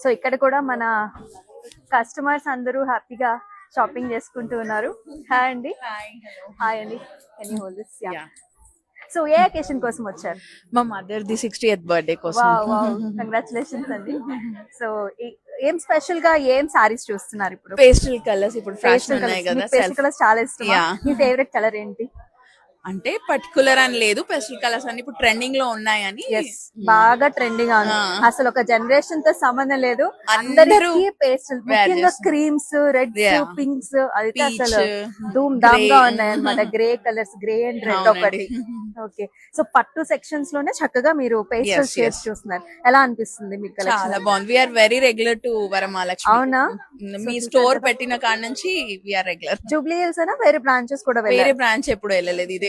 So ఇక్కడ కూడా మన కస్టమర్స్ అందరూ హ్యాపీగా షాపింగ్ చేసుకుంటూ ఉన్నారు. హాయ్ అండి. హాయ్ అండి. Can you hold this? Yeah. So A occasion కోసం వచ్చారు? మా మదర్ ది 60th బర్త్డే కోసం. వావ్ వావ్, కంగ్రాచులేషన్స్ అండి. సో ఏం స్పెషల్ గా ఏం సారీస్ చూస్తున్నారు ఇప్పుడు? పేస్టల్ కలర్స్ ఇప్పుడు ఫ్యాషన్ ఉన్నాయి కదా. పేస్టల్ కలర్స్ చాలా ఇష్టం. మీ ఫేవరెట్ కలర్ ఏంటి? అంటే పర్టికులర్ అని లేదు, పేస్టల్ కలర్స్ అని ఇప్పుడు ట్రెండింగ్ లో ఉన్నాయని. బాగా ట్రెండింగ్ ఉంది. అసలు ఒక జనరేషన్ తో సంబంధం లేదు, అందరికీ పేస్టల్, ముఖ్యంగా క్రీమ్స్, రెడ్స్, పింక్స్ అయితే అసలు ధూమ్ ధామ్ గా ఉన్నాయి అన్నమాట. Grey colours, grey and red ఒకటి. ఓకే, సో పట్టు సెక్షన్స్ లోనే చక్కగా మీరు పేస్టల్ షేడ్స్ చూస్తున్నారు. ఎలా అనిపిస్తుంది మీకు? చాలా బాగుంది. We're very regular to Varamahalakshmi. అవునా? మీ స్టోర్ పెట్టిన కాడ నుంచి వీఆర్ రెగ్యులర్. జూబ్లీ హిల్స్ అయినా వేరే బ్రాంచెస్ కూడా? వేరే బ్రాంచ్ ఎప్పుడు వెళ్ళలేదు, ఇదే.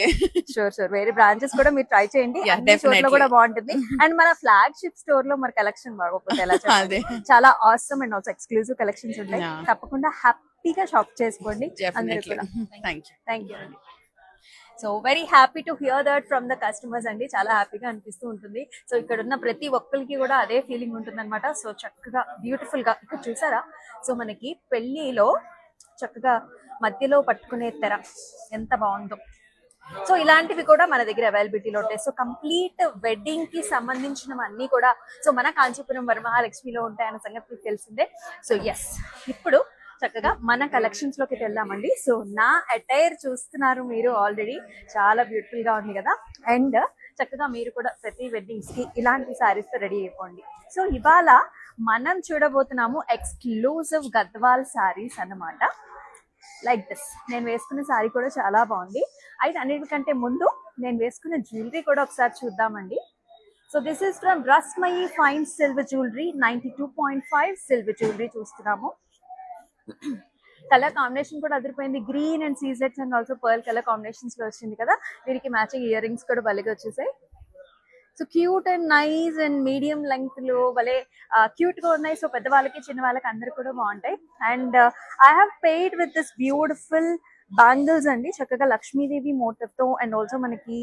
షూర్ వేరే బ్రాంచెస్ కూడా మీరు ట్రై చేయండి, అన్ని కూడా బాగుంటుంది. అండ్ మన ఫ్లాగ్షిప్ స్టోర్ లో మన కలెక్షన్ బాగోకపోతే ఎలా చెప్పండి? చాలా awesome and also exclusive collections ఉంటాయి. తప్పకుండా హ్యాపీగా షాప్ చేసుకోండి. థ్యాంక్ యూ అండి. So very happy to hear that from the customers అండి. చాలా హ్యాపీగా అనిపిస్తూ ఉంటుంది. సో ఇక్కడ ఉన్న ప్రతి ఒక్కరికి కూడా అదే ఫీలింగ్ ఉంటుంది అనమాట. సో చక్కగా బ్యూటిఫుల్ గా ఇక్కడ చూసారా? సో మనకి పెళ్లిలో చక్కగా మధ్యలో పట్టుకునే తెర ఎంత బాగుందో. సో ఇలాంటివి కూడా మన దగ్గర అవైలబిలిటీలో ఉంటాయి. సో కంప్లీట్ వెడ్డింగ్ కి సంబంధించినవన్నీ కూడా సో మన కాంచీపురం వరమహాలక్ష్మిలో ఉంటాయన్న సంగతి తెలిసిందే. సో ఎస్, ఇప్పుడు చక్కగా మన కలెక్షన్స్ లోకి వెళ్దామండి. సో నా అటైర్ చూస్తున్నారు మీరు ఆల్రెడీ, చాలా బ్యూటిఫుల్ గా ఉంది కదా. అండ్ చక్కగా మీరు కూడా ప్రతి వెడ్డింగ్స్ కి ఇలాంటి సారీస్ తో రెడీ అయిపోండి. సో ఇవాళ మనం చూడబోతున్నాము ఎక్స్క్లూజివ్ గద్వాల్ సారీస్ అన్నమాట. Like this. నేను వేసుకున్న సారీ కూడా చాలా బాగుంది. అయితే అన్నిటికంటే ముందు నేను వేసుకున్న జ్యువెలరీ కూడా ఒకసారి చూద్దామండి. So this is from Rasmayi fine silver jewellery, 92.5 silver jewellery చూస్తున్నాము. కలర్ కాంబినేషన్ కూడా అదిరిపోయింది. గ్రీన్ అండ్ సీజెట్స్ and also pearl colour combinations లో వచ్చింది కదా. వీరికి మ్యాచింగ్ ఇయర్ రింగ్స్ కూడా భలేగా వచ్చేసాయి. So cute and nice and medium length లో భలే క్యూట్ గా ఉన్నాయి. సో పెద్దవాళ్ళకి చిన్న వాళ్ళకి అందరు కూడా బాగుంటాయి. And I have paired with this beautiful bangles అండి, చక్కగా లక్ష్మీదేవి మోటివ్ తో అండ్ ఆల్సో మనకి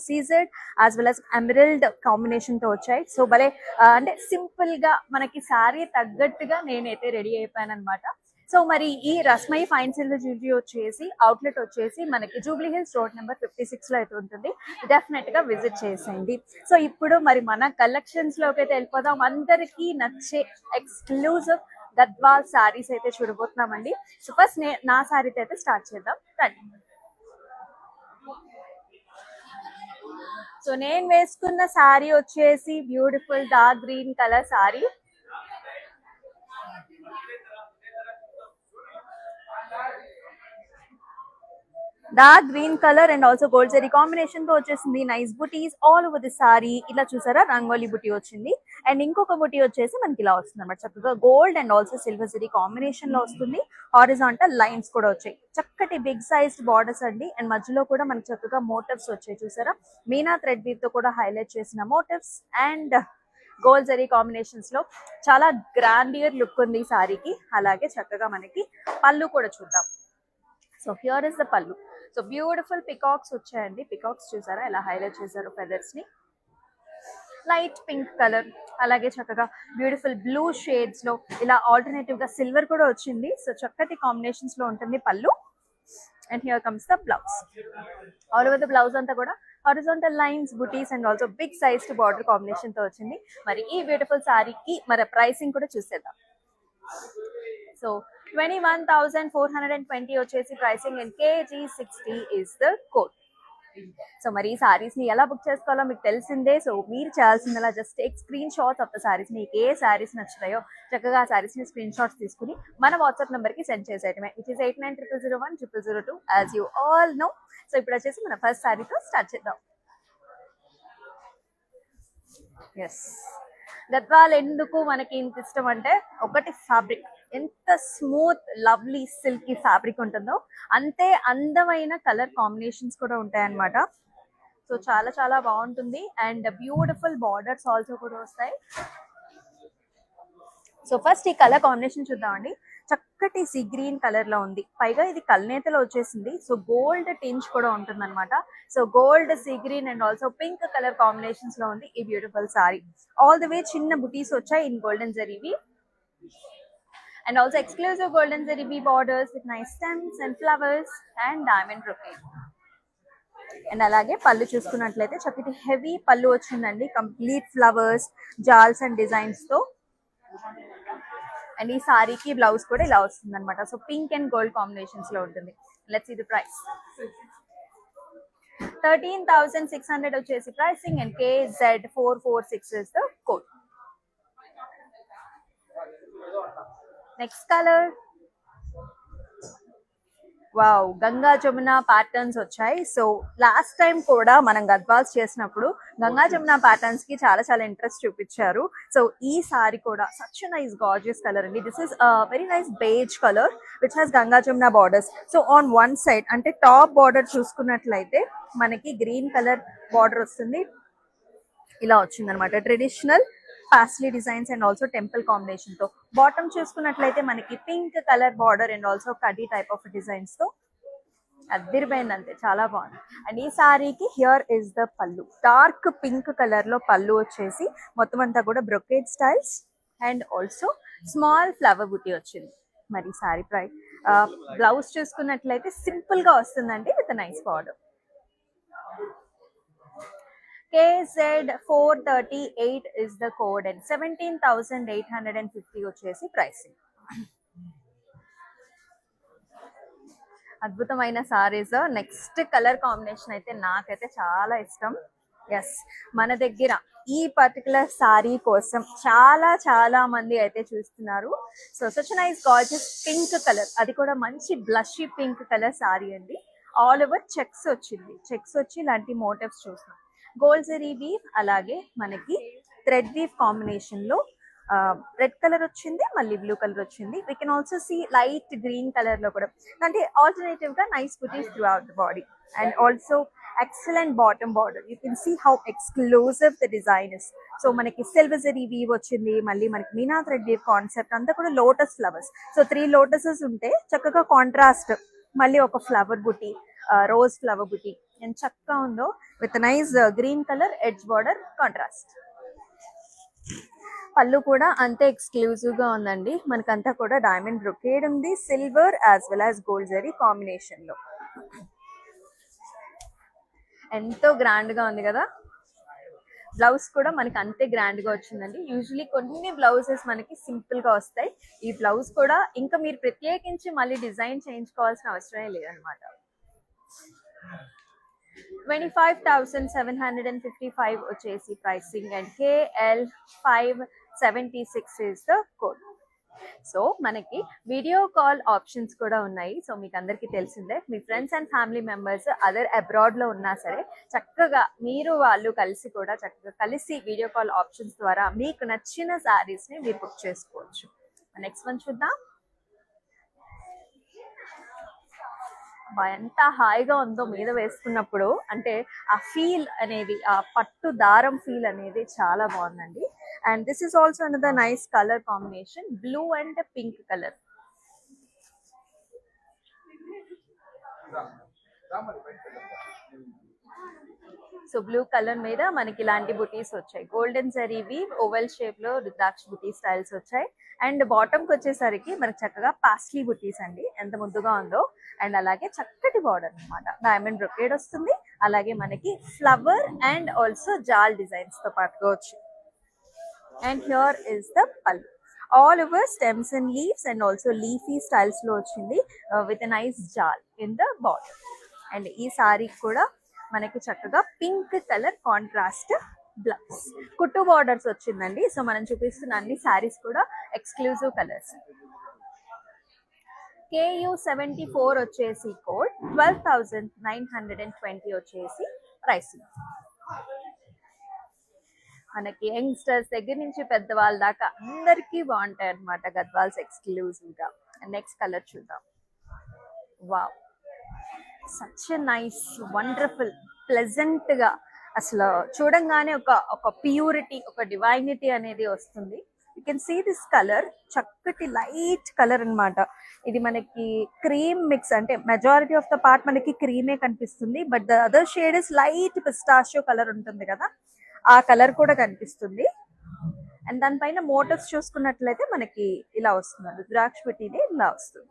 CZ as well as emerald combination తో వచ్చాయి. సో భలే అంటే సింపుల్ గా మనకి శారీ తగ్గట్టుగా నేనైతే రెడీ అయిపోయాను అనమాట. సో మరి ఈ రస్మయి ఫైన్ సిల్వర్ జ్యువెలరీ వచ్చేసి అవుట్లెట్ వచ్చేసి మనకి జూబ్లీ హిల్స్ రోడ్ నెంబర్ 56 లో అయితే ఉంటుంది. డెఫినెట్ గా విజిట్ చేసేయండి. సో ఇప్పుడు మరి మన కలెక్షన్స్ లోకి అయితే వెళ్ళిపోదాం. అందరికీ నచ్చే ఎక్స్క్లూజివ్ గద్వాల్ సారీస్ అయితే చూడబోతున్నామండి. సో ఫస్ట్ నా సారీతో అయితే స్టార్ట్ చేద్దాం. రండి. సో నేను వేసుకున్న సారీ వచ్చేసి beautiful dark green colour sorry. Dark green colour and also gold zari combination తో వచ్చేసింది. Nice buttis all over the sorry. ఇలా చూసారా, రంగోలీ బుటీ వచ్చింది. అండ్ ఇంకొక బుటీ వచ్చేసి మనకి ఇలా వస్తుంది అనమాట. చక్కగా gold and also silver zari combination లో వస్తుంది. హారిజాంటల్ లైన్స్ కూడా వచ్చాయి. చక్కటి బిగ్ సైజ్డ్ బార్డర్స్ అండి. అండ్ మధ్యలో కూడా మనకి చక్కగా మోటివ్స్ వచ్చాయి. చూసారా, మీనా థ్రెడ్ వీవ్ తో కూడా హైలైట్ చేసిన motifs and gold zari combinations లో చాలా గ్రాండియర్ లుక్ ఉంది ఈ సారీకి. అలాగే చక్కగా మనకి పళ్ళు కూడా చూద్దాం. సో హియర్ ఇస్ ద పళ్ళు. సో బ్యూటిఫుల్ పికాక్స్ వచ్చాయండి. పికాక్స్ చూసారా ఎలా హైలైట్ చేశారు ఫెదర్స్ ని. లైట్ పింక్ కలర్, అలాగే చక్కగా బ్యూటిఫుల్ బ్లూ షేడ్స్ లో ఇలా ఆల్టర్నేటివ్ గా సిల్వర్ కూడా వచ్చింది. సో చక్కటి కాంబినేషన్స్ లో ఉంటుంది pallu. And here comes the blouse. All over the blouse అంతా కూడా horizontal lines, butis and also big sized border combination తో వచ్చింది. మరి ఈ బ్యూటిఫుల్ సారీకి మరి ప్రైసింగ్ కూడా చూసేద్దాం. సో 21,420 వచ్చేసి pricing and KG60 is the code. So మరి ఈ సారీస్ ని ఎలా బుక్ చేసుకోవాలో మీకు తెలిసిందే. సో మీరు చేయాల్సిందలా just take screen shots of the saris. మీకు ఏ సారీస్ నచ్చుతాయో చక్కగా ఆ సారీస్ ని స్క్రీన్ షాట్స్ తీసుకుని మన వాట్సాప్ నెంబర్ కి సెండ్ చేసేయటమే, which is 8900010002 as you all know. So ఇప్పుడు వచ్చేసి మన ఫస్ట్ సారీతో స్టార్ట్ చేద్దాం. ఎస్, గద్వాల్ ఎందుకు మనకి ఇంత ఇష్టం అంటే ఒకటి ఫ్యాబ్రిక్. ఎంత స్మూత్ లవ్లీ సిల్కీ ఫ్యాబ్రిక్ ఉంటుందో అంతే అందమైన కలర్ కాంబినేషన్స్ కూడా ఉంటాయన్నమాట. సో చాలా చాలా బాగుంటుంది. అండ్ బ్యూటిఫుల్ బార్డర్స్ ఆల్సో కూడా వస్తాయి. సో ఫస్ట్ ఈ కలర్ కాంబినేషన్ చూద్దామండి. చక్కటి సీ గ్రీన్ కలర్ లో ఉంది. పైగా ఇది కల్నేతలో వచ్చేసింది. సో గోల్డ్ టింజ్ కూడా ఉంటుంది అనమాట. So gold, sea green and also pink colour combinations లో ఉంది ఈ beautiful sari. All the way చిన్న బుటీస్ వచ్చాయి ఇన్ గోల్డెన్ జరీవి and also exclusive golden zari borders with nice stems and flowers and diamond brocade. And అలాగే పళ్ళు చూసుకున్నట్లయితే చక్కటి హెవీ పళ్ళు వచ్చిందండి, complete flowers, jaals and designs తో. అండ్ ఈ సారీకి బ్లౌజ్ కూడా ఇలా వస్తుంది అనమాట. So pink and gold combinations లో ఉంటుంది. Let's see the price. 13,600 వచ్చేసి pricing and KZ446 is the code. Next colour, wow, Ganga Jamuna patterns వచ్చాయి. సో లాస్ట్ టైం కూడా మనం గద్వాల్స్ చేసినప్పుడు గంగా జమున ప్యాటర్న్స్ కి చాలా చాలా ఇంట్రెస్ట్ చూపించారు. సో ఈ సారీ కూడా సచ్ నైస్ గార్జియస్ కలర్ అండి. This is very nice beige colour which has Ganga Jamuna borders. So on one side అంటే టాప్ బార్డర్ చూసుకున్నట్లయితే మనకి గ్రీన్ కలర్ బార్డర్ వస్తుంది, ఇలా వచ్చింది అనమాట. Traditional paisley designs and also temple combination తో. బాటమ్ చూసుకున్నట్లయితే మనకి pink colour border and also కడ్డీ టైప్ ఆఫ్ డిజైన్స్ తో అదిరిపోయింది అంతే, చాలా బాగుంది. అండ్ ఈ సారీకి హియర్ ఇస్ ద పళ్ళు, డార్క్ పింక్ కలర్ లో పళ్ళు వచ్చేసి మొత్తం అంతా కూడా brocade styles and also small flower బుటీ వచ్చింది. మరి సారీ ప్రైస్, బ్లౌజ్ చూసుకున్నట్లయితే సింపుల్ గా వస్తుందండి with nice border. KZ438 is the code and 17,850 వచ్చేసి ప్రైసింగ్. అద్భుతమైన సారీస్. నెక్స్ట్ కలర్ కాంబినేషన్ అయితే నాకైతే చాలా ఇష్టం. ఎస్, మన దగ్గర ఈ పర్టికులర్ సారీ కోసం చాలా చాలా మంది అయితే చూస్తున్నారు. So such nice gorgeous pink colour, అది కూడా మంచి బ్లషీ పింక్ కలర్ సారీ అండి. ఆల్ ఓవర్ చెక్స్ వచ్చింది, చెక్స్ వచ్చి ఇలాంటి మోటివ్స్ చూస్తున్నాం. గోల్డ్ జరీ వీవ్, అలాగే మనకి థ్రెడ్ వీవ్ కాంబినేషన్ లో రెడ్ కలర్ వచ్చింది, మళ్ళీ బ్లూ కలర్ వచ్చింది. We can also see light green colour లో కూడా, అంటే ఆల్టర్నేటివ్ గా nice butis throughout the body and also excellent bottom border. You can see how exclusive the design is. So మనకి silver zari weave వచ్చింది, మళ్ళీ మనకి Meena thread weave concept అంతా కూడా లోటస్ ఫ్లవర్స్. సో 3 లోటసెస్ ఉంటే చక్కగా కాంట్రాస్ట్, మళ్ళీ ఒక ఫ్లవర్ బుటీ, రోజ్ ఫ్లవర్ బుటీ ఎంత చక్కగా ఉందో with nice green colour edge border contrast. పళ్ళు కూడా అంతే ఎక్స్క్లూజివ్ గా ఉందండి, మనకంతా కూడా డైమండ్ బ్రొకేడ్ ఉంది, silver as well as gold zari combination లో. ఎంతో గ్రాండ్ గా ఉంది కదా. బ్లౌజ్ కూడా మనకి అంతే గ్రాండ్ గా వచ్చిందండి. యూజువలీ కొన్ని బ్లౌజెస్ మనకి సింపుల్ గా వస్తాయి, ఈ బ్లౌజ్ కూడా ఇంకా మీరు ప్రత్యేకించి మళ్ళీ డిజైన్ చేయించుకోవాల్సిన అవసరమే లేదనమాట. 25,755 వచ్చేసి pricing and KL576 is the code. So మనకి వీడియో కాల్ ఆప్షన్స్ కూడా ఉన్నాయి. సో మీకు అందరికీ తెలిసిందే, మీ friends and family members other abroad లో ఉన్నా సరే చక్కగా మీరు వాళ్ళు కలిసి కూడా చక్కగా కలిసి వీడియో కాల్ ఆప్షన్స్ ద్వారా మీకు నచ్చిన శారీస్ ని మీరు బుక్ చేసుకోవచ్చు. నెక్స్ట్ వన్ చూద్దాం. ఎంత హాయిగా ఉందో మీద వేసుకున్నప్పుడు, అంటే ఆ ఫీల్ అనేది, ఆ పట్టు దారం ఫీల్ అనేది చాలా బాగుందండి. And this is also another nice colour combination, blue and pink colour. So blue colour మీద మనకి ఇలాంటి బుటీస్ వచ్చాయి, golden zari weave oval shape లో రుద్రాక్ష బుటీ స్టైల్స్ వచ్చాయి. అండ్ బాటమ్ కి వచ్చేసరికి మనకి చక్కగా పాస్లీ బుటీస్ అండి, ఎంత ముద్దుగా ఉందో. అండ్ అలాగే చక్కటి బార్డర్ అన్నమాట, డైమండ్ బ్రొకేడ్ వస్తుంది, అలాగే మనకి flower and also jaal designs తో పాటుగా వచ్చి. And here is the pallu, all over stems and leaves and also leafy styles లో వచ్చింది with nice jaal in the border. And ఈ సారీ కూడా మనకి చక్కగా పింక్ కలర్ కాంట్రాస్ట్ బ్లౌజ్, కుట్టు బార్డర్స్ వచ్చిందండి. సో మనం చూపిస్తున్న అన్ని సారీస్ కూడా ఎక్స్క్లూజివ్ కలర్స్. KU74 వచ్చేసి కోడ్, 12,920 వచ్చేసి ప్రైసింగ్. మనకి యంగ్స్టర్స్ దగ్గర నుంచి పెద్దవాళ్ళ దాకా అందరికీ బాగుంటాయి అన్నమాట గద్వాల్స్ ఎక్స్క్లూజివ్ గా. నెక్స్ట్ కలర్ చూద్దాం. Wow, such nice wonderful pleasant గా, అసలు చూడంగానే ఒక ప్యూరిటీ, ఒక డివైనిటీ అనేది వస్తుంది. You can see this colour, చక్కటి లైట్ కలర్ అన్నమాట. ఇది మనకి క్రీమ్ మిక్స్, అంటే మెజారిటీ ఆఫ్ ద పార్ట్ మనకి క్రీమే కనిపిస్తుంది, but the other shade is light pistachio colour ఉంటుంది కదా, ఆ కలర్ కూడా కనిపిస్తుంది. అండ్ దానిపైన మోటివ్స్ చూసుకున్నట్లయితే మనకి ఇలా వస్తుంది, రుద్రాక్ష పెట్టినే ఇలా వస్తుంది.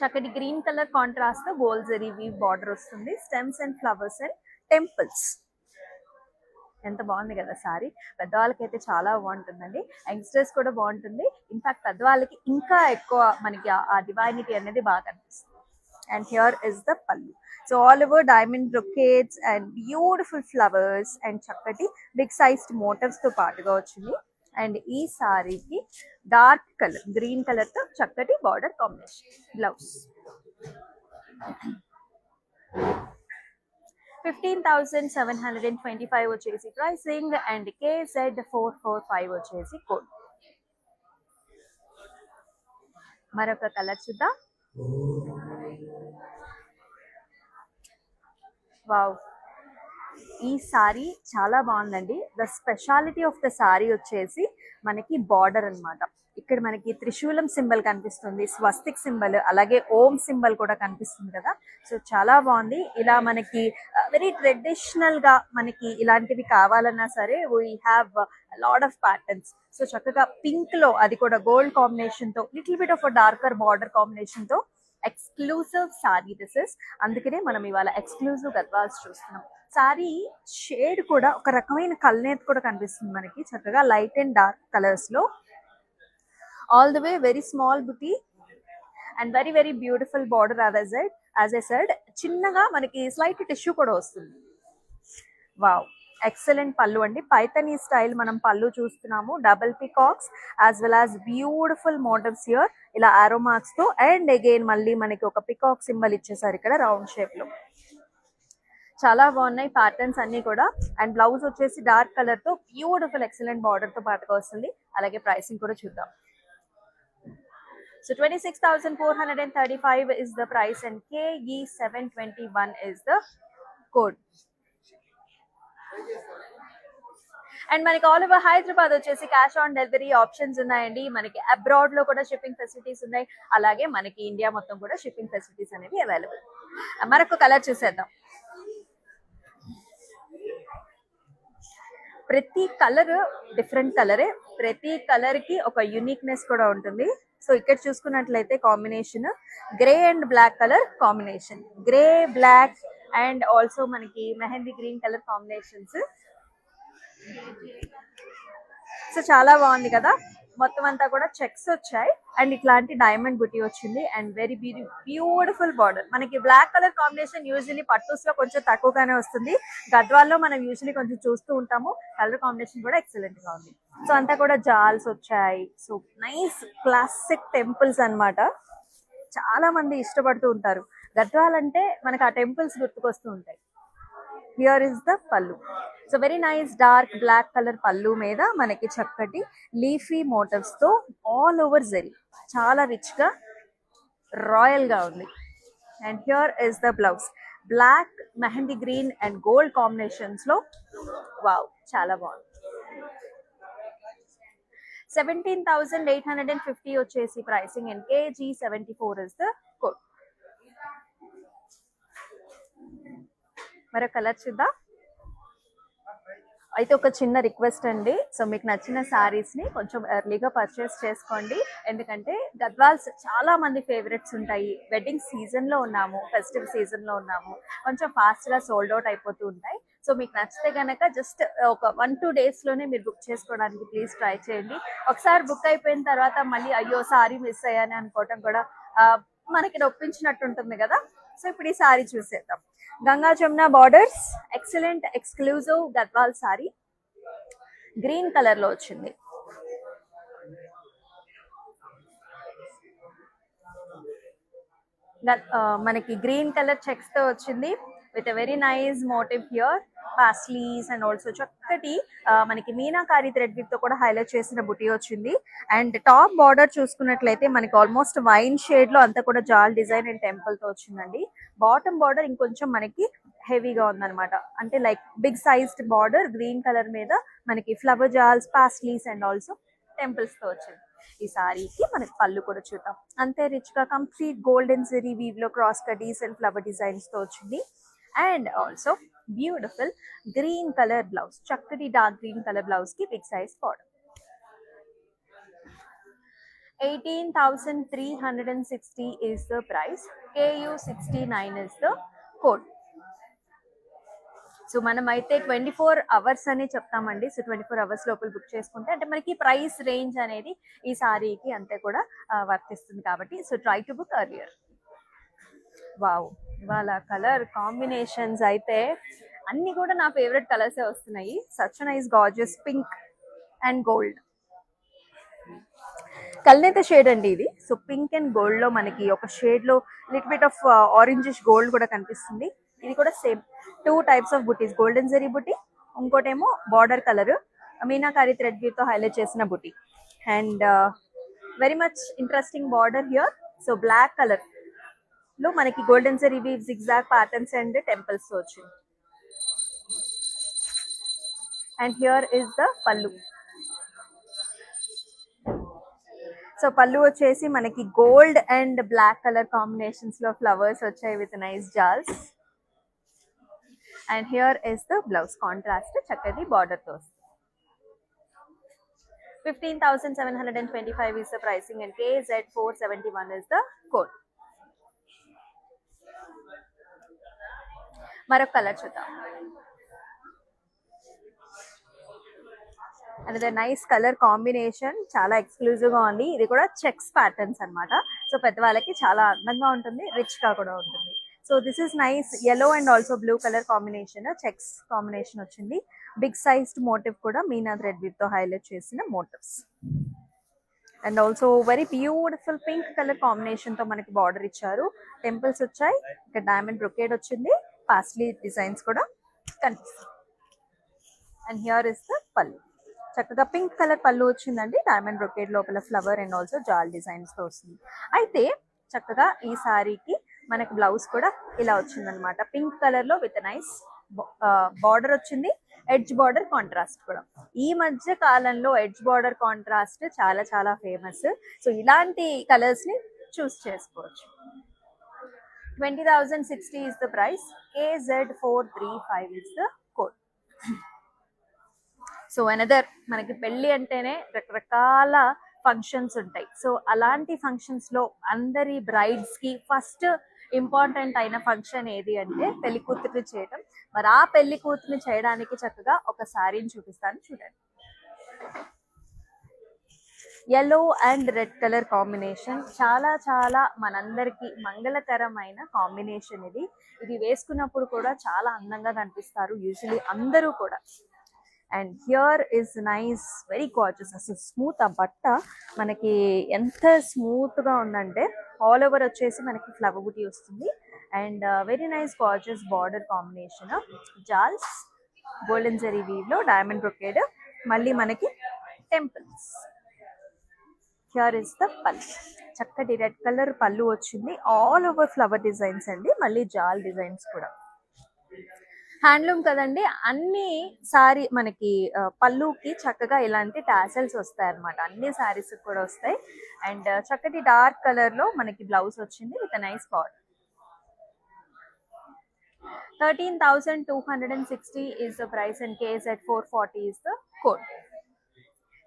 చక్కటి గ్రీన్ కలర్ కాంట్రాస్ట్ తో గోల్డ్ జరీ వీవ్ బార్డర్ వస్తుంది, stems and flowers and temples. ఎంత బాగుంది కదా సారీ. పెద్దవాళ్ళకైతే చాలా బాగుంటుందండి, యంగ్స్టర్స్ కూడా బాగుంటుంది. ఇన్ఫాక్ట్ పెద్దవాళ్ళకి ఇంకా ఎక్కువ మనకి ఆ డివైనిటీ అనేది బాగా కనిపిస్తుంది. And here is the pallu. So all over diamond brocades and beautiful flowers and చక్కటి బిగ్ సైజ్డ్ మోటివ్స్ తో పాటుగా వచ్చింది. అండ్ ఈ సారీకి డార్క్ కలర్ గ్రీన్ కలర్ తో చక్కటి బార్డర్ కాంబినేషన్. బ్లౌజ్ 15,725 వచ్చేసి ప్రైసింగ్ అండ్ KZ445 వచ్చేసి కోడ్. మరొక కలర్ చూద్దాం. వావ్, ఈ సారీ చాలా బాగుందండి. The speciality of the sorry వచ్చేసి మనకి బార్డర్ అన్నమాట. ఇక్కడ మనకి త్రిశూలం సింబల్ కనిపిస్తుంది, స్వస్తిక్ సింబల్, అలాగే ఓం సింబల్ కూడా కనిపిస్తుంది కదా. సో చాలా బాగుంది. ఇలా మనకి వెరీ ట్రెడిషనల్ గా మనకి ఇలాంటివి కావాలన్నా సరే we have lot of patterns. So చక్కగా పింక్ లో, అది కూడా గోల్డ్ కాంబినేషన్ తో, little bit of darker border combination తో ఎక్స్క్లూసివ్ సారీ దిస్ ఇస్. అందుకనే మనం ఇవాళ ఎక్స్క్లూసివ్ గద్వాల్స్ చూస్తున్నాం. సారీ షేడ్ కూడా ఒక రకమైన కల్నేత్ కూడా కనిపిస్తుంది మనకి, చక్కగా లైట్ అండ్ డార్క్ కలర్స్ లో. All the way very small buti and very very beautiful border. As I said చిన్నగా మనకి స్లైట్ టిష్యూ కూడా వస్తుంది. వావ్, ఎక్సలెంట్ పళ్ళు అండి. పైథనీ స్టైల్ మనం పళ్ళు చూస్తున్నాము, double peacocks as well as beautiful motifs here, ఇలా ఆరో మార్క్స్ తో. అండ్ అగైన్ మళ్ళీ మనకి ఒక పికాక్ సింబల్ ఇచ్చేసారు ఇక్కడ రౌండ్ షేప్ లో. చాలా బాగున్నాయి ప్యాటర్న్స్ అన్ని కూడా. అండ్ బ్లౌజ్ వచ్చేసి డార్క్ కలర్ తో బ్యూటిఫుల్ ఎక్సలెంట్ బార్డర్ తో పాటుగా వస్తుంది. అలాగే ప్రైసింగ్ కూడా చూద్దాం. So 26,435 is the price and KE721 is the code. And మనకి ఆల్ ఓవర్ హైదరాబాద్ వచ్చేసి క్యాష్ ఆన్ డెలివరీ ఆప్షన్స్ ఉన్నాయండి. మనకి అబ్రాడ్ లో కూడా షిప్పింగ్ ఫెసిలిటీస్ ఉన్నాయి, అలాగే మనకి ఇండియా మొత్తం కూడా షిప్పింగ్ ఫెసిలిటీస్ అనేవి అవైలబుల్. మరొక కలర్ చూసేద్దాం. ప్రతి కలర్ డిఫరెంట్ కలరే, ప్రతి కలర్ కి ఒక యూనిక్నెస్ కూడా ఉంటుంది. సో ఇక్కడ చూసుకున్నట్లయితే combination grey and black colour combination, grey black and also మనకి mehndi green colour combinations. So చాలా బాగుంది కదా. మొత్తం అంతా కూడా చెక్స్ వచ్చాయి అండ్ ఇట్లాంటి డైమండ్ బుటీ వచ్చింది అండ్ వెరీ బ్యూటిఫుల్ బార్డర్. మనకి బ్లాక్ కలర్ కాంబినేషన్ యూజువల్లీ పట్టూస్ లో కొంచెం తక్కువగానే వస్తుంది, గద్వాల్లో మనం యూజువల్లీ కొంచెం చూస్తూ ఉంటాము. కలర్ కాంబినేషన్ కూడా ఎక్సలెంట్ గా ఉంది. సో అంతా కూడా జాల్స్ వచ్చాయి. సో నైస్ క్లాసిక్ టెంపుల్స్ అన్నమాట. చాలా మంది ఇష్టపడుతూ ఉంటారు గద్వాల్ అంటే, మనకి ఆ టెంపుల్స్ గుర్తుకొస్తూ ఉంటాయి. Here is the pallu. So very nice dark black colour pallu మీద మనకి చక్కటి లీఫీ మోటివ్స్ తో ఆల్ ఓవర్ జరీ, చాలా రిచ్ గా రాయల్ గా ఉంది. And here is the blouse, black mehndi green and gold combinations లో. వావ్, చాలా బాగుంది. 17,850 వచ్చేసి pricing and KG74 is the code. మరో కలర్ చూద్దాం. అయితే ఒక చిన్న రిక్వెస్ట్ అండి, సో మీకు నచ్చిన సారీస్ ని కొంచెం ఎర్లీగా పర్చేస్ చేసుకోండి, ఎందుకంటే గద్వాల్స్ చాలా మంది ఫేవరెట్స్ ఉంటాయి. వెడ్డింగ్ సీజన్ లో ఉన్నాము, ఫెస్టివ్ సీజన్ లో ఉన్నాము, కొంచెం ఫాస్ట్ గా సోల్డ్ అవుట్ అయిపోతూ ఉంటాయి. సో మీకు నచ్చితే కనుక జస్ట్ ఒక 1-2 days లోనే మీరు బుక్ చేసుకోవడానికి ప్లీజ్ ట్రై చేయండి. ఒకసారి బుక్ అయిపోయిన తర్వాత మళ్ళీ అయ్యో సారీ మిస్ అయ్యాని అనుకోవటం కూడా మనకి ఒప్పించినట్టు ఉంటుంది కదా. సో ఇప్పుడు ఈ సారీ చూసేద్దాం. Ganga Jamuna borders, excellent exclusive Gadwal sari, green colour లో వచ్చింది. మనకి గ్రీన్ కలర్ చెక్స్ తో వచ్చింది with a very nice motif here, paisleys and also చక్కటి మనకి మీనాకారి థ్రెడ్ తో కూడా హైలైట్ చేసిన బుటీ వచ్చింది. అండ్ టాప్ బార్డర్ చూసుకున్నట్లయితే మనకి ఆల్మోస్ట్ వైన్ షేడ్ లో అంతా కూడా జాల్ డిజైన్ అండ్ టెంపుల్ తో వచ్చిందండి. బాటమ్ బార్డర్ ఇంకొంచెం మనకి హెవీగా ఉందన్నమాట. అంటే like big sized border green colour మీద మనకి flower jaals, paisleys and also temples తో వచ్చింది. ఈ సారీకి మనకి పళ్ళు కూడా చూద్దాం. అంతే రిచ్ గా కంప్లీట్ గోల్డెన్ జరీ వీవ్ లో క్రాస్ కటీస్ అండ్ ఫ్లవర్ డిజైన్స్ తో వచ్చింది. And also beautiful green colour blouse, చక్కటి డార్క్ గ్రీన్ కలర్ బ్లౌజ్ కి big size border. 18,360 is the price. KU69 is the code. So మనం అయితే 24 అవర్స్ అని చెప్తామండి. సో 24 అవర్స్ లోపల బుక్ చేసుకుంటే అంటే మనకి ప్రైస్ రేంజ్ అనేది ఈ సారీకి అంతే కూడా వర్తిస్తుంది కాబట్టి so try to book earlier. Wow, ఇవాళ కలర్ కాంబినేషన్స్ అయితే అన్ని కూడా నా ఫేవరెట్ కలర్సే వస్తున్నాయి. Such nice gorgeous pink and gold, కల్నేత షేడ్ అండి ఇది. సో పింక్ అండ్ గోల్డ్ లో మనకి ఒక షేడ్ లో little bit of orangish gold కూడా కనిపిస్తుంది. ఇది కూడా same 2 types of butis, golden zari buti, ఇంకోటేమో border colour meenakari thread weave తో హైలైట్ చేసిన buti. And very much interesting border here. So black colour లో మనకి golden zari weave, zigzag patterns and temples వచ్చింది. And here is the pallu. So pallu వచ్చేసి మనకి gold and black colour combinations లో flowers వచ్చాయి with nice జాల్స్. And here is the blouse, contrast చక్కటి border తో. 15,725 is the pricing and KZ471 is the code. మరొక colour చూద్దాం. And nice colour combination, చాలా exclusive గా ఉంది. ఇది కూడా చెక్స్ ప్యాటర్న్స్ అన్నమాట. సో పెద్దవాళ్ళకి చాలా అందంగా ఉంటుంది, రిచ్ గా కూడా ఉంటుంది. So this is nice yellow and also blue colour combination, checks combination వచ్చింది. బిగ్ సైజ్డ్ మోటివ్ కూడా మీనా థ్రెడ్ వీవ్ తో హైలైట్ చేసిన motifs. And also very beautiful pink colour combination తో మనకి బార్డర్ ఇచ్చారు, టెంపుల్స్ వచ్చాయి, ఇక్కడ డైమండ్ బ్రొకేడ్ వచ్చింది, పాస్లీ డిజైన్స్ కూడా కనిపిస్తాయి. అండ్ హియర్ ఇస్ ద పల్లు, చక్కగా పింక్ కలర్ పళ్ళు వచ్చిందండి, డైమండ్ బ్రొకేడ్ లోపల flower and also jaal designs తో వస్తుంది. అయితే చక్కగా ఈ సారీకి మనకి బ్లౌజ్ కూడా ఇలా వచ్చిందనమాట, పింక్ కలర్ లో విత్ నైస్ బార్డర్ వచ్చింది, ఎడ్జ్ బార్డర్ కాంట్రాస్ట్ కూడా. ఈ మధ్య కాలంలో ఎడ్జ్ బార్డర్ కాంట్రాస్ట్ చాలా చాలా ఫేమస్. సో ఇలాంటి కలర్స్ ని చూస్ చేసుకోవచ్చు. 20,060 is the price. KZ435 is the code. So another, మనకి పెళ్లి అంటేనే రకరకాల ఫంక్షన్స్ ఉంటాయి. సో అలాంటి ఫంక్షన్స్ లో అందరి బ్రైడ్స్ కి ఫస్ట్ ఇంపార్టెంట్ అయిన ఫంక్షన్ ఏది అంటే పెళ్లి కూతుర్ని చేయడం. మరి ఆ పెళ్లి కూతుర్ని చేయడానికి చక్కగా ఒక శారీని చూపిస్తాను, చూడండి. yellow and red colour combination, చాలా చాలా మనందరికి మంగళకరమైన కాంబినేషన్ ఇది. ఇది వేసుకున్నప్పుడు కూడా చాలా అందంగా కనిపిస్తారు యూజువలీ అందరూ కూడా. And here is nice, very gorgeous, అసలు స్మూత్. ఆ బట్ట మనకి ఎంత స్మూత్ గా ఉందంటే ఆల్ ఓవర్ వచ్చేసి మనకి ఫ్లవర్ బుటీ వస్తుంది. And very nice gorgeous border combination, jaals, golden zari weave లో డైమండ్ బ్రొకేడ్, మళ్ళీ మనకి temples. Here is the pallu, చక్కటి రెడ్ కలర్ పళ్ళు వచ్చింది, ఆల్ ఓవర్ ఫ్లవర్ డిజైన్స్ అండి, మళ్ళీ జాల్ డిజైన్స్ కూడా. హ్యాండ్లూమ్ కదండి, అన్ని సారీ మనకి పళ్ళుకి చక్కగా ఇలాంటి టాసల్స్ వస్తాయి అన్నమాట, అన్ని సారీస్ కూడా వస్తాయి. అండ్ చక్కటి డార్క్ కలర్ లో మనకి బ్లౌజ్ వచ్చింది with nice border. 13,260 is the price and KZ440 is the code.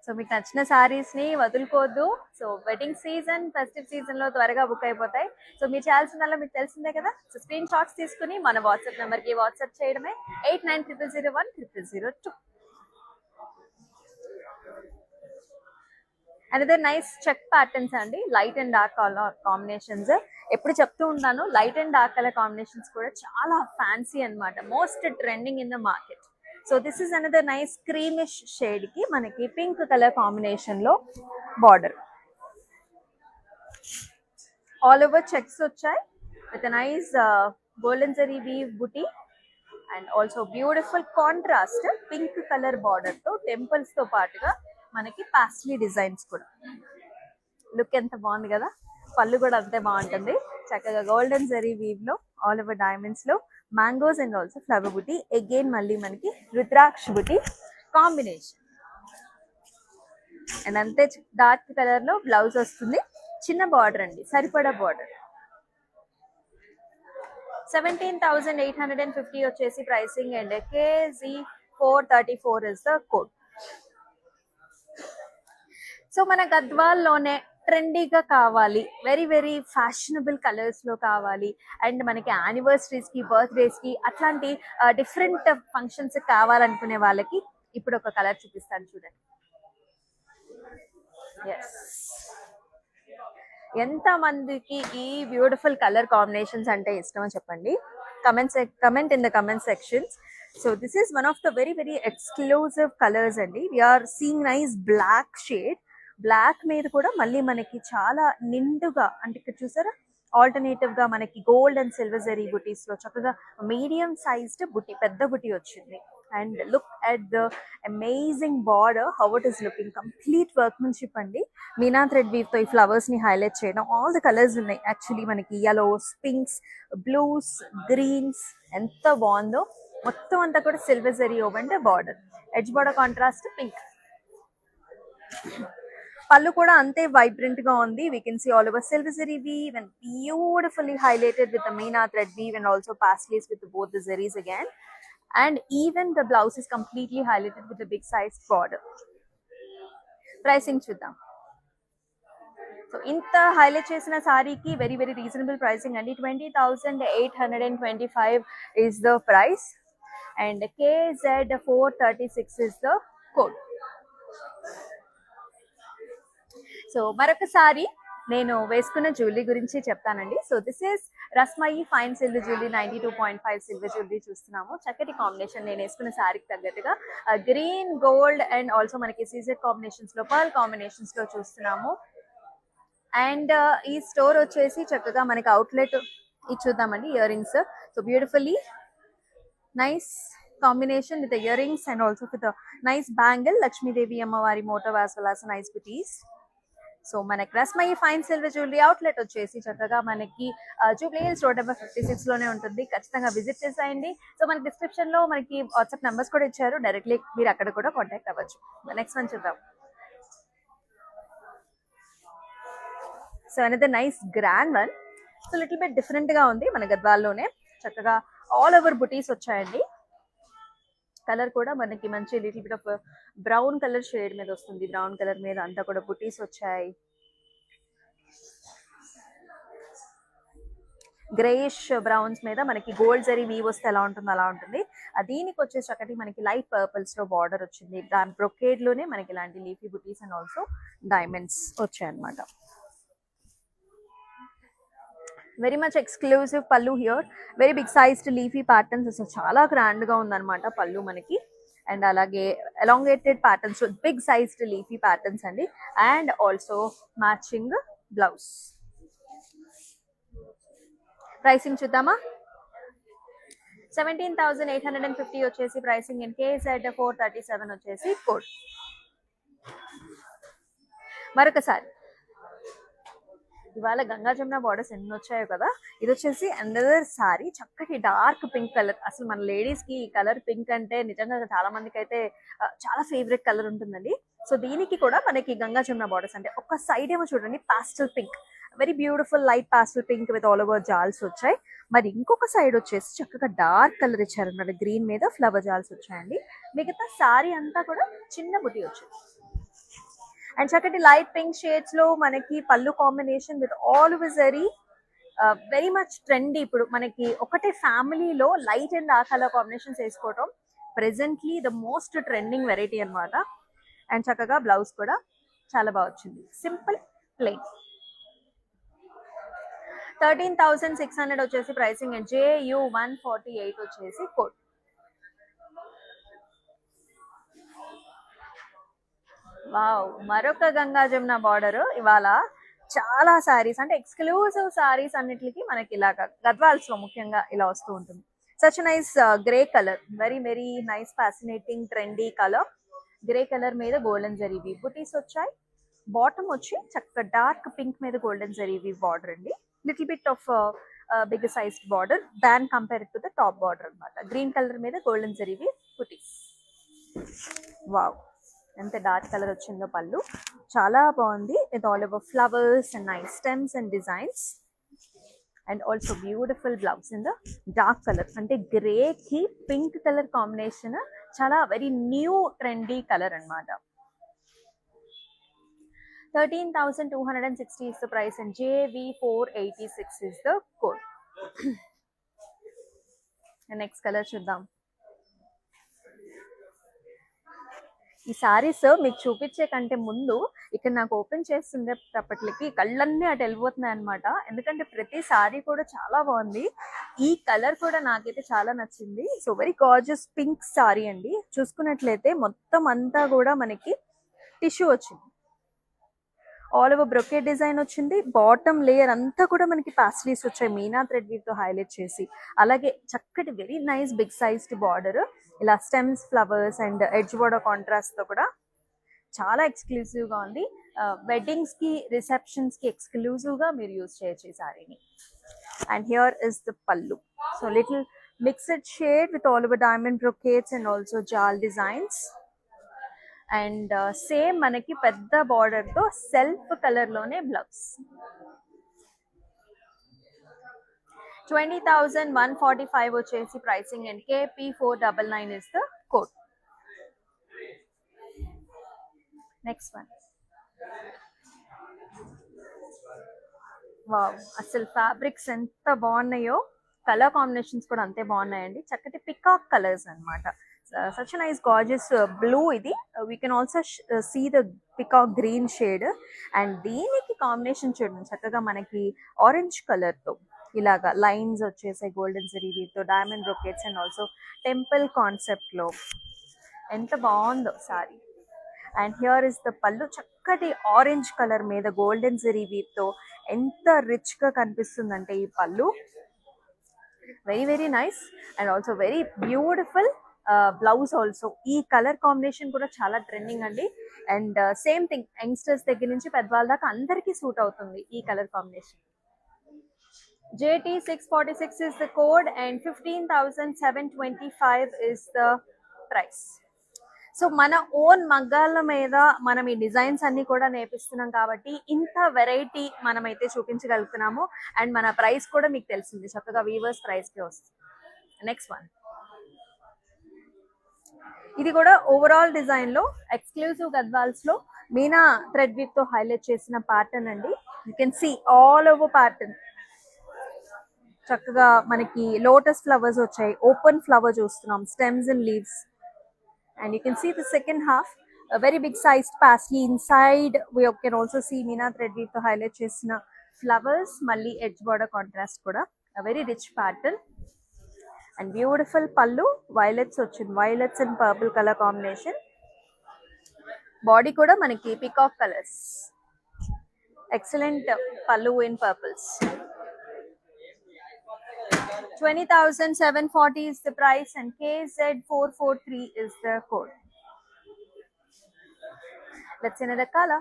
So మీకు నచ్చిన సారీస్ ని వదులుకోవద్దు. So wedding season, festive season లో త్వరగా బుక్ అయిపోతాయి. సో మీరు చేయాల్సిందల్లా మీకు తెలిసిందే కదా. సో స్క్రీన్ షాట్స్ తీసుకుని మన వాట్సాప్ నెంబర్ కి వాట్సాప్ చేయడమే 8900010002. అనదర్ నైస్ చెక్ ప్యాటర్న్స్ అండి, light and dark colour combinations. ఎప్పుడు చెప్తూ ఉంటాను, light and dark colour combinations కూడా చాలా ఫ్యాన్సీ అన్నమాట, most trending in the market. So this is another nice creamish shade కి మనకి పింక్ కలర్ కాంబినేషన్ లో బార్డర్, ఆల్ ఓవర్ చెక్స్ వచ్చాయి with nice golden zari weave buti. And also beautiful contrast pink colour border తో temples తో పాటుగా మనకి paisley designs కూడా. Look ఎంత బాగుంది కదా, పళ్ళు కూడా అంతే బాగుంటుంది, చక్కగా గోల్డెన్ జరీ వీవ్ లో ఆల్ ఓవర్ డైమండ్స్ లో mangoes and also flower buti. Again మళ్ళీ మనకి రుద్రాక్ష బుటీ కాంబినేషన్. అండ్ అంతే డార్క్ కలర్ లో బ్లౌజ్ వస్తుంది. చిన్న బార్డర్ అండి, సరిపడా బార్డర్. 17,850 వచ్చేసి pricing and KZ434 is the code. So మన గద్వాల్లోనే ట్రెండీగా కావాలి, వెరీ వెరీ ఫ్యాషనబుల్ కలర్స్ లో కావాలి, అండ్ మనకి యానివర్సరీస్ కి, బర్త్డేస్ కి, అట్లాంటి డిఫరెంట్ ఫంక్షన్స్ కావాలనుకునే వాళ్ళకి ఇప్పుడు ఒక కలర్ చూపిస్తాను చూడండి. ఎస్, ఎంత మందికి ఈ బ్యూటిఫుల్ కలర్ కాంబినేషన్స్ అంటే ఇష్టమో చెప్పండి. Comment in the comment sections. So this is one of the very very exclusive colours అండి. We're seeing nice black shade. Black మీద కూడా మళ్ళీ మనకి చాలా నిండుగా, అంటే ఇక్కడ చూసారా ఆల్టర్నేటివ్ గా మనకి గోల్డ్ అండ్ సిల్వర్ జరీ బుటీస్ లో చక్కగా మీడియం సైజ్డ్ బుటీ, పెద్ద బుటీ వచ్చింది. And look at the amazing border, how it is looking. Complete workmanship అండి. మీనా థ్రెడ్ వీవ్ తో ఈ ఫ్లవర్స్ ని హైలైట్ చేయడం. ఆల్ ద కలర్స్ ఉన్నాయి యాక్చువల్లీ మనకి, యెలోస్, పింక్స్, బ్లూస్, గ్రీన్స్. ఎంత బాగుందో. మొత్తం అంతా కూడా silver zari woven border, edge border contrast pink. Pallu కూడా అంతే వైబ్రెంట్ గా ఉంది. We can see all over silver zari weave and beautifully highlighted with the meena thread weave and also paisleys with both the zaris again. And even the blouse is completely highlighted with a big sized border. Pricing చూద్దాం. So ఇంత highlight చేసిన సారీకి very very reasonable pricing అండి. 20,825 is the price and KZ436 is the code. So మరొకసారి నేను వేసుకున్న jewellery గురించి చెప్తానండి. So this is Rasmayi fine silver jewellery 92.5 silver jewellery చూస్తున్నాము. చక్కటి కాంబినేషన్, నేను వేసుకున్న శారీకి తగ్గట్టుగా గ్రీన్, గోల్డ్ అండ్ ఆల్సో మనకి సీజెడ్ కాంబినేషన్స్ లో, పర్ల్ కాంబినేషన్స్ లో చూస్తున్నాము. అండ్ ఈ స్టోర్ వచ్చేసి చక్కగా మనకి అవుట్లెట్ ఇది చూద్దామండి. Ear rings, so beautifully nice combination with ear rings and also with nice bangle, Lakshmidevi అమ్మవారి motif as well as nice butis. So మనకి Rasmayi fine silver jewellery outlet వచ్చేసి చక్కగా మనకి జూబ్లీ హిల్స్ రోడ్ నెంబర్ 56 లోనే ఉంటుంది. ఖచ్చితంగా విజిట్ చేసేయండి. సో మనకి డిస్క్రిప్షన్ లో మనకి వాట్సాప్ నెంబర్స్ కూడా ఇచ్చారు, డైరెక్ట్లీ మీరు అక్కడ కూడా కాంటాక్ట్ అవ్వచ్చు. నెక్స్ట్ వన్ చూద్దాం. So another nice grand one. So little bit different గా ఉంది. మన గద్వాల్లోనే చక్కగా ఆల్ ఓవర్ బుటీస్ వచ్చాయండి. కలర్ కూడా మనకి మంచి little bit of brown colour shade మీద వస్తుంది. బ్రౌన్ కలర్ మీద అంతా కూడా బుటీస్ వచ్చాయి. గ్రేయిష్ బ్రౌన్స్ మీద మనకి గోల్డ్ జరీ వీవ్ వస్తే ఎలా ఉంటుందో అలా ఉంటుంది. దీనికి వచ్చేసి ఒకటి మనకి లైట్ పర్పుల్స్ లో బార్డర్ వచ్చింది. దాని బ్రొకేడ్ లోనే మనకి ఇలాంటి leafy buttis and also diamonds వచ్చాయి అన్నమాట. Very much exclusive pallu here. Very big sized leafy patterns, అసలు చాలా గ్రాండ్ గా ఉందన్నమాట పళ్ళు మనకి. అండ్ అలాగే elongated patterns, big sized leafy patterns అండి. And also matching blouse. Pricing చూద్దామా. 17,850 వచ్చేసి ప్రైసింగ్ అండ్ KZ437 వచ్చేసి కోడ్. మరొకసారి ఇవాళ గంగా జమున బార్డర్స్ ఎన్ని వచ్చాయో కదా. ఇది వచ్చేసి అనదర్ సారీ, చక్కటి డార్క్ పింక్ కలర్. అసలు మన లేడీస్ కి ఈ కలర్ పింక్ అంటే నిజంగా చాలా మందికి అయితే చాలా ఫేవరెట్ కలర్ ఉంటుందండి. సో దీనికి కూడా మనకి గంగా జమున బార్డర్స్ అంటే ఒక సైడ్ ఏమో చూడండి pastel pink, very beautiful light pastel pink with all over jaals వచ్చాయి. మరి ఇంకొక సైడ్ వచ్చేసి చక్కగా డార్క్ కలర్ ఇచ్చారన్నమాట. గ్రీన్ మీద ఫ్లవర్ జాల్స్ వచ్చాయండి. మిగతా సారీ అంతా కూడా చిన్న బుటీ వచ్చింది. అండ్ చక్కటి లైట్ పింక్ షేడ్స్ లో మనకి pallu combination with all over zari, very much trendy. ఇప్పుడు మనకి ఒకటే ఫ్యామిలీలో light and dark colour combinations వేసుకోవటం presently the most trending variety అన్నమాట. అండ్ చక్కగా బ్లౌజ్ కూడా చాలా బాగా వచ్చింది, సింపుల్ ప్లెయిన్. 13,600 వచ్చేసి ప్రైసింగ్ అండ్ JU148 వచ్చేసి కోడ్. వావ్, మరొక గంగా జమున బార్డర్. ఇవాళ చాలా సారీస్ అంటే ఎక్స్క్లూజివ్ సారీస్ అన్నిటికి మనకి ఇలాగా గద్వాల్స్ లో ముఖ్యంగా ఇలా వస్తూ ఉంటుంది. Such nice grey colour, very very nice fascinating trendy colour. Grey colour మీద గోల్డెన్ జరీ వీవ్ బుటీస్ వచ్చాయి. బాటమ్ వచ్చి చక్కగా డార్క్ పింక్ మీద గోల్డెన్ జరీ వీవ్ బార్డర్ అండి. Little bit of big sized border than compare to the top border అన్నమాట. Green colour మీద golden జరీవి బుటీస్. వావ్, ఎంత డార్క్ కలర్ వచ్చిందో పళ్ళు, చాలా బాగుంది. With all over flowers and nice stems and designs. And also beautiful blouse in the dark colour, అంటే గ్రే కి పింక్ కలర్ కాంబినేషన్. చాలా వెరీ న్యూ ట్రెండీ కలర్ అన్నమాట. 13,260 is the price and JV486 is the code. Next colour చూద్దాం. ఈ సారీస్ మీకు చూపించే కంటే ముందు ఇక్కడ నాకు ఓపెన్ చేస్తుండేటప్పటికి కళ్ళన్నీ అటు వెళ్ళిపోతున్నాయి అనమాట. ఎందుకంటే ప్రతి సారీ కూడా చాలా బాగుంది. ఈ కలర్ కూడా నాకైతే చాలా నచ్చింది. So very gorgeous pink sari అండి. చూసుకున్నట్లయితే మొత్తం అంతా కూడా మనకి టిష్యూ వచ్చింది, ఆల్ ఓవర్ బ్రొకెట్ డిజైన్ వచ్చింది. బాటమ్ లేయర్ అంతా కూడా మనకి పాస్లీస్ వచ్చాయి మీనా థ్రెడ్ వీవ్ తో హైలైట్ చేసి. అలాగే చక్కటి very nice big sized border, ఇలా stems, flowers and edge border contrast తో కూడా చాలా ఎక్స్క్లూజివ్ గా ఉంది. వెడ్డింగ్స్ కి, రిసెప్షన్స్ కి ఎక్స్క్లూజివ్ గా మీరు యూజ్ చేయొచ్చు ఈ సారీని. And here is the pallu. So little mixed shade with all over diamond brocades and also jaal designs. And same మనకి పెద్ద బార్డర్ తో సెల్ఫ్ కలర్ లోనే బ్లౌజ్. 20,145 వచ్చేసి pricing and KP499 is the code. Next one. Wow, అసలు fabrics ఎంత బాగున్నాయో, colour combinations కూడా అంతే బాగున్నాయండి. చక్కటి పికాక్ కలర్స్ అన్నమాట. such a nice gorgeous blue ఇది. We can also see the peacock green shade and దీనికి కాంబినేషన్ చూడండి చక్కగా మనకి ఆరెంజ్ కలర్ తో ఇలాగా లైన్స్ వచ్చేసాయి గోల్డెన్ జరీ వీతో, diamond brocades and also temple concept లో. ఎంత బాగుందో sari. And here is the pallu, చక్కటి ఆరెంజ్ కలర్ మీద గోల్డెన్ జరీ వీతో ఎంత రిచ్ గా కనిపిస్తుందంటే ఈ pallu. Very very nice and also very beautiful blouse also. ఈ కలర్ కాంబినేషన్ కూడా చాలా ట్రెండింగ్ అండి. అండ్ సేమ్ థింగ్, యంగ్స్టర్స్ దగ్గర నుంచి పెద్దవాళ్ళ దాకా అందరికీ సూట్ అవుతుంది ఈ colour combination. JT646 is the code and 15,725 is the price. So మన ఓన్ మగ్గాల మీద మనం ఈ డిజైన్స్ అన్ని కూడా నేర్పిస్తున్నాం కాబట్టి ఇంత వెరైటీ మనమైతే చూపించగలుగుతున్నాము. అండ్ మన ప్రైస్ కూడా మీకు తెలిసింది, చక్కగా వీవర్స్ ప్రైస్ కి వస్తుంది. Next one. ఇది కూడా ఓవరాల్ డిజైన్ లో ఎక్స్క్లూజివ్ గద్వాల్స్ లో మీనా థ్రెడ్ వీవ్ తో హైలైట్ చేసిన ప్యాటర్న్ అండి. You can see all over pattern. చక్కగా మనకి లోటస్ ఫ్లవర్స్ వచ్చాయి, ఓపెన్ ఫ్లవర్ చూస్తున్నాం, stems and leaves. And you can see the second half very big sized paisley inside. We can also see meena thread weave తో highlight చేసిన flowers, మళ్ళీ edge border contrast కూడా very rich pattern. And beautiful పళ్ళు, violets వచ్చింది, violets and purple colour combination. Body కూడా మనకి peacock colours, excellent పళ్ళు in purples. 20,740 is the price and KZ443 is the code. Let's see another color.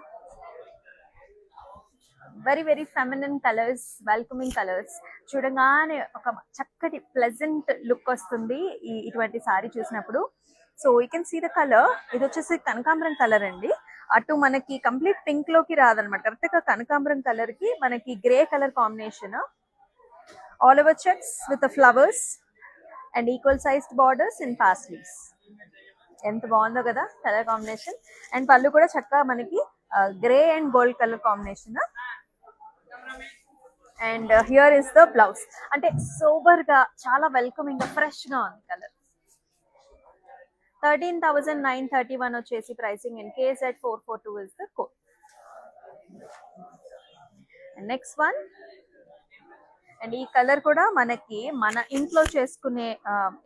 Very very feminine colours, welcoming colours. చూడగానే ఒక చక్కటి pleasant look వస్తుంది ఇటువంటి సారీ చూసినప్పుడు. So you can see the colour. ఇది వచ్చేసి కనకాంబరం కలర్ అండి. అటు మనకి కంప్లీట్ పింక్ లోకి రాదనమాట, కరెక్ట్ గా కనకాంబరం కలర్ కి మనకి grey colour combination. All over checks with flowers and equal sized borders in paisleys. ఎంత బాగుందో కదా కలర్ కాంబినేషన్. అండ్ పళ్ళు కూడా చక్కగా మనకి grey and gold colour combination. And here is the blouse. అంటే సోబర్ గా చాలా వెల్కమింగ్ గా ఫ్రెష్ గా ఉంది కలర్. 13,931 వచ్చేసి pricing and KZ442 is the code. Next one. And ఈ కలర్ కూడా మనకి మన ఇంట్లో చేసుకునే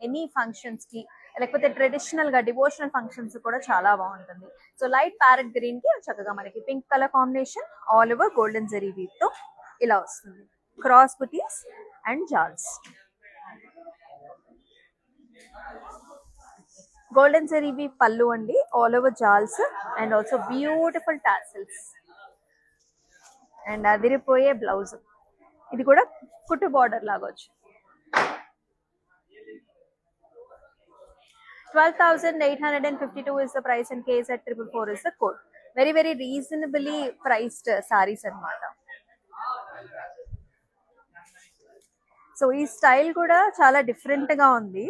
ఎనీ ఫంక్షన్స్ కి, లేకపోతే ట్రెడిషనల్ గా డివోషనల్ ఫంక్షన్స్ కూడా చాలా బాగుంటుంది. సో లైట్ ప్యారెట్ గ్రీన్ కి చక్కగా మనకి pink colour combination, all over golden zari weave తో ఇలా వస్తుంది. Cross butis and jaals. Golden zari weave pallu అండి, all over jaals and also beautiful tassels. And అదిరిపోయే బ్లౌజ్. ఇది కూడా కుట్టు బార్డర్ లాగా వచ్చి 12,852 is the price and KZ 444 is the code. Very very reasonably priced sarees అన్నమాట. సో ఈ స్టైల్ కూడా చాలా డిఫరెంట్ గా ఉంది.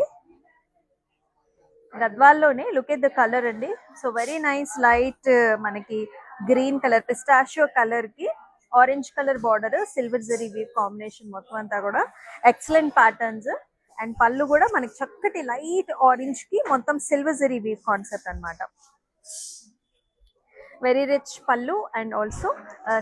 గద్వాల్లోనే లుక్ ఎట్ ద కలర్ అండి. సో వెరీ నైస్ లైట్ మనకి గ్రీన్ కలర్ పిస్టాషియో కలర్ కి orange colour border silver zari weave combination మొత్తం అంతా కూడా ఎక్సలెంట్ ప్యాటర్న్స్. అండ్ పళ్ళు కూడా మనకి చక్కటి లైట్ ఆరెంజ్ కి మొత్తం సిల్వర్ జరీ వీవ్ కాన్సెప్ట్ అన్నమాట. వెరీ రిచ్ పళ్ళు and also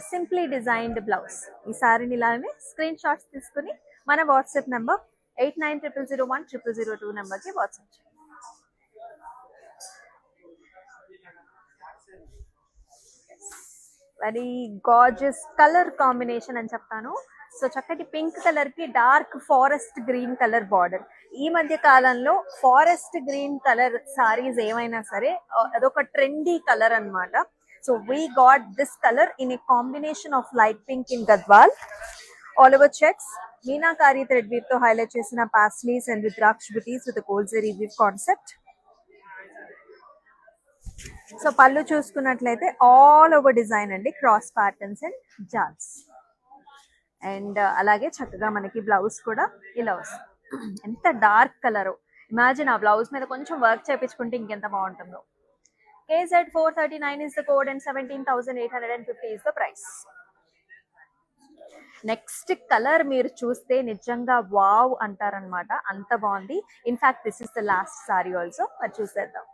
simply designed blouse. ఈ సారీని ఇలానే స్క్రీన్ షాట్స్ తీసుకుని మన వాట్సాప్ నెంబర్ 8900010002 నెంబర్కి వాట్సాప్ చేయండి. వెరీ గార్జియస్ కలర్ కాంబినేషన్ అని చెప్తాను. సో చక్కటి పింక్ కలర్ కి dark forest green colour border. ఈ మధ్య కాలంలో ఫారెస్ట్ గ్రీన్ కలర్ సారీస్ ఏమైనా సరే అదొక ట్రెండీ కలర్ అన్నమాట. So we got this colour in a combination of light pink in Gadwal. All over checks meenakari thread weave తో హైలైట్ చేసిన పాస్లీస్ అండ్ రుద్రాక్ష బుటీస్ with gold zari weave concept. So పళ్ళు చూసుకున్నట్లయితే ఆల్ ఓవర్ డిజైన్ అండి, క్రాస్ ప్యాటర్న్స్ అండ్ జాల్స్. అండ్ అలాగే చక్కగా మనకి blouse కూడా ఇలా వస్తుంది. ఎంత డార్క్ కలర్, ఇమాజిన్ ఆ బ్లౌజ్ మీద కొంచెం వర్క్ చేయించుకుంటే ఇంకెంత బాగుంటుందో. KZ 439 is the code and 17,850 is the price. Next colour మీరు చూస్తే నిజంగా వావ్ అంటారనమాట, అంత బాగుంది. In fact this is the last sorry also. మరి చూసేద్దాం.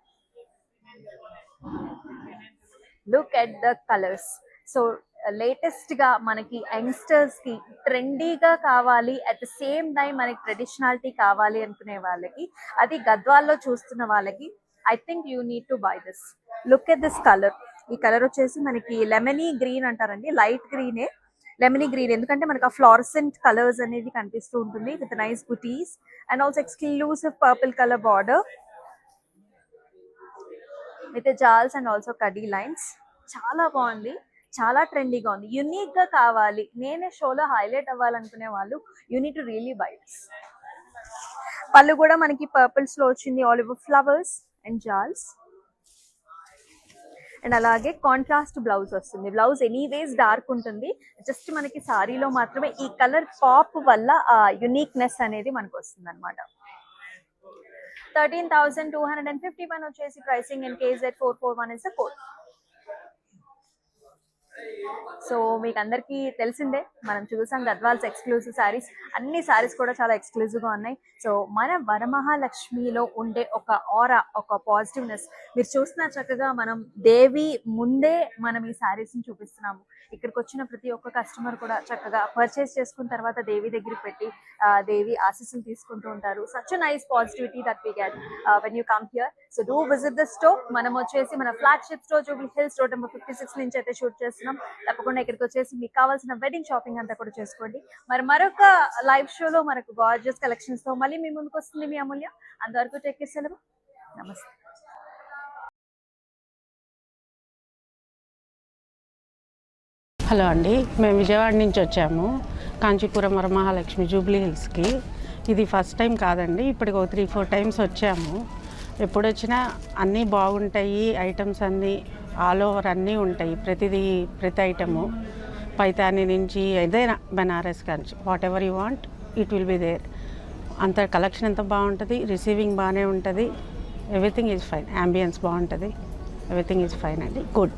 Look at the colours. So latest గా మనకి యంగ్స్టర్స్ కి ట్రెండీగా కావాలి, అట్ ద సేమ్ టైం మనకి ట్రెడిషనాలిటీ కావాలి అనుకునే వాళ్ళకి, అది గద్వాల్లో చూస్తున్న వాళ్ళకి I think you need to buy this. Look at this colour. ఈ కలర్ వచ్చేసి మనకి లెమనీ గ్రీన్ అంటారండి, లైట్ గ్రీనే లెమనీ గ్రీన్. ఎందుకంటే మనకి ఆ ఫ్లోరసెంట్ కలర్స్ అనేది కనిపిస్తూ ఉంటుంది with nice butis and also exclusive purple colour border with jaals and also kadi lines. చాలా బాగుంది, చాలా ట్రెండీగా ఉంది. యూనిక్ గా కావాలి, నేనే షోలో హైలైట్ అవ్వాలనుకునే వాళ్ళు you need to really buy this. Pallu కూడా మనకి పర్పుల్స్ లో వచ్చింది, all over flowers and జాల్స్. And అలాగే కాంట్రాస్ట్ బ్లౌజ్ వస్తుంది. బ్లౌజ్ ఎనీవేస్ డార్క్ ఉంటుంది, జస్ట్ మనకి సారీలో మాత్రమే ఈ కలర్ పాప్ వల్ల ఆ యునిక్నెస్ అనేది మనకు వస్తుంది అనమాట. 13,251 వచ్చేసి pricing and KZ 441 is the code. So మీకు అందరికీ తెలిసిందే, మనం చూసాం గద్వాల్స్ ఎక్స్క్లూజివ్ సారీస్. అన్ని సారీస్ కూడా చాలా ఎక్స్క్లూజివ్ గా ఉన్నాయి. సో మన వరమహాలక్ష్మిలో ఉండే ఒక ఆరా, ఒక పాజిటివ్నెస్ మీరు చూస్తున్నా. చక్కగా మనం దేవి ముందే మనం ఈ సారీస్ ని చూపిస్తున్నాము. ఇక్కడికి వచ్చిన ప్రతి ఒక్క కస్టమర్ కూడా చక్కగా పర్చేస్ చేసుకున్న తర్వాత దేవి దగ్గరికి పెట్టి దేవి ఆశీస్సులు తీసుకుంటూ ఉంటారు. Such nice positivity that we get when you come here. So do visit the store. మనం వచ్చేసి మన flagship store Jubilee Hills road number 56 నుంచి అయితే షూట్ చేస్తున్నాం. తప్పకుండా ఇక్కడికి వచ్చేసి మీకు కావాల్సిన వెడ్డింగ్ షాపింగ్ అంతా కూడా చేసుకోండి. మరొక లైవ్ షోలో మనకు గార్జియస్ కలెక్షన్స్ తో మళ్ళీ మీ ముందుకు వస్తుంది మీ అమూల్య. అంతవరకు టేక్ కేర్, సెలవు, నమస్తే. హలో అండి, మేము విజయవాడ నుంచి వచ్చాము కాంచీపురం వరమహాలక్ష్మి జూబ్లీ హిల్స్కి. ఇది ఫస్ట్ టైం కాదండి, ఇప్పటికి ఒక 3-4 టైమ్స్ వచ్చాము. ఎప్పుడు వచ్చినా అన్నీ బాగుంటాయి, ఐటమ్స్ అన్నీ ఆల్ ఓవర్ అన్నీ ఉంటాయి. ప్రతి ఐటము పైతాని నుంచి ఏదైనా Banaras Kanchi whatever you want it will be there. అంత కలెక్షన్ ఎంత బాగుంటుంది, రిసీవింగ్ బాగానే ఉంటుంది, ఎవ్రీథింగ్ ఈజ్ ఫైన్, అంబియన్స్ బాగుంటుంది, ఎవ్రీథింగ్ ఈజ్ ఫైన్ అండి, గుడ్.